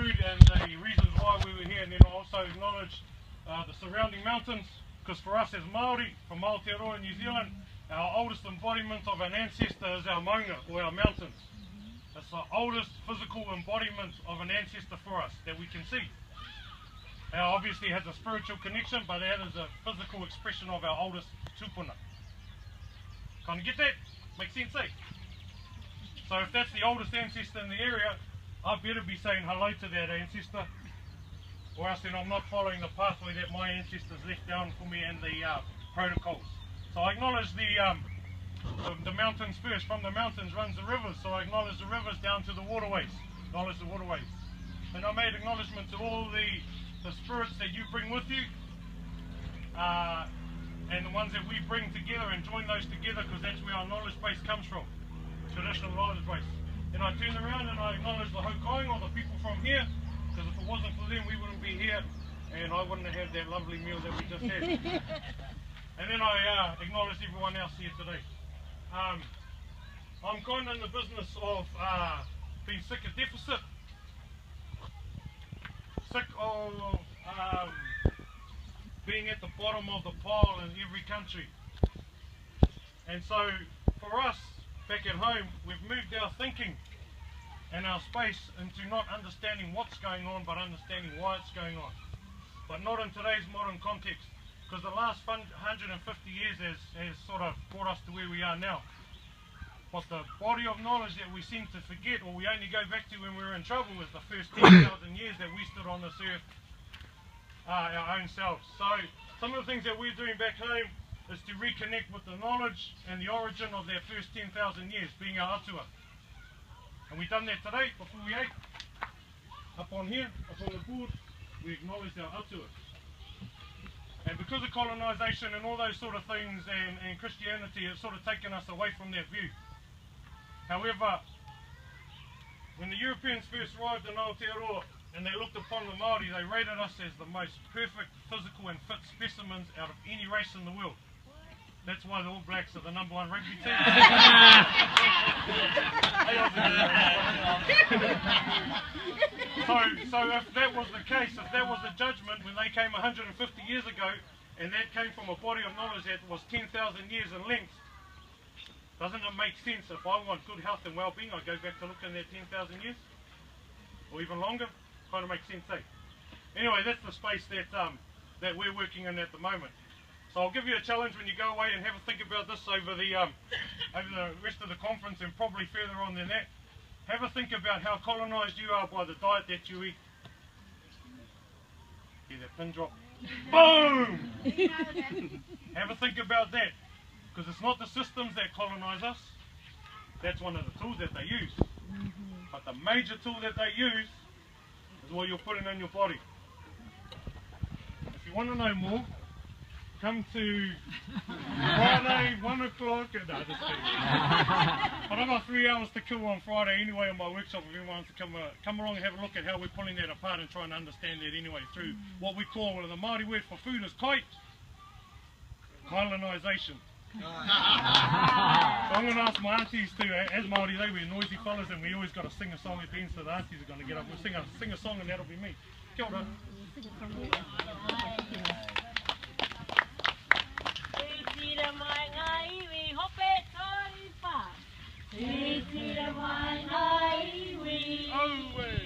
food and the reasons why we were here, and then also acknowledge the surrounding mountains, because for us as Māori, from Aotearoa, New Zealand, our oldest embodiment of an ancestor is our maunga, or our mountains. It's the oldest physical embodiment of an ancestor for us that we can see. It obviously has a spiritual connection, but that is a physical expression of our oldest tupuna. Kind of get that? Makes sense, eh? So if that's the oldest ancestor in the area, I better be saying hello to that ancestor, or else then I'm not following the pathway that my ancestors left down for me and the protocols. So I acknowledge the mountains first. From the mountains runs the rivers, so I acknowledge the rivers down to the waterways. Acknowledge the waterways. And I made acknowledgement to all the spirits that you bring with you, and the ones that we bring together, and join those together, because that's where our knowledge base comes from. Traditional knowledge base. Then I turn around and I acknowledge the Hokaing, or the people from here, because if it wasn't for them we wouldn't be here, and I wouldn't have had that lovely meal that we just had. And then I acknowledge everyone else here today. I'm kind of in the business of being sick of deficit, sick of being at the bottom of the pile in every country. And so for us back at home, we've moved our thinking and our space into not understanding what's going on, but understanding why it's going on. But not in today's modern context, because the last 150 years has sort of brought us to where we are now. But the body of knowledge that we seem to forget, or we only go back to when we were in trouble, was the first 10,000 years that we stood on this earth, our own selves. So some of the things that we're doing back home is to reconnect with the knowledge and the origin of that first 10,000 years, being our atua. And we've done that today before we ate. Up on here, up on the board, we acknowledged our atua. And because of colonisation and all those sort of things, and Christianity, has sort of taken us away from that view. However, when the Europeans first arrived in Aotearoa and they looked upon the Māori, they rated us as the most perfect physical and fit specimens out of any race in the world. That's why the All Blacks are the #1 rugby team. So if that was the case, if that was the judgment when they came 150 years ago, and that came from a body of knowledge that was 10,000 years in length, doesn't it make sense if I want good health and well-being, I go back to looking at 10,000 years? Or even longer? Kind of makes sense, eh? Anyway, that's the space that we're working in at the moment. So I'll give you a challenge when you go away and have a think about this over the rest of the conference, and probably further on than that. Have a think about how colonised you are by the diet that you eat. Hear that pin drop? Boom! Have a think about that. Because it's not the systems that colonise us. That's one of the tools that they use. But the major tool that they use is what you're putting in your body. If you want to know more, come to Friday, 1 o'clock. No, just kidding. But I've got 3 hours to kill on Friday anyway on my workshop. If anyone wants to come along and have a look at how we're pulling that apart and trying to understand that anyway through what we call, well, the Māori word for food is kai, colonisation. So I'm going to ask my aunties too. As Māori, they were noisy fellas, and we always got to sing a song at the end, so the aunties are going to get up. We'll sing a song, and that'll be me. Kia ora. Oh,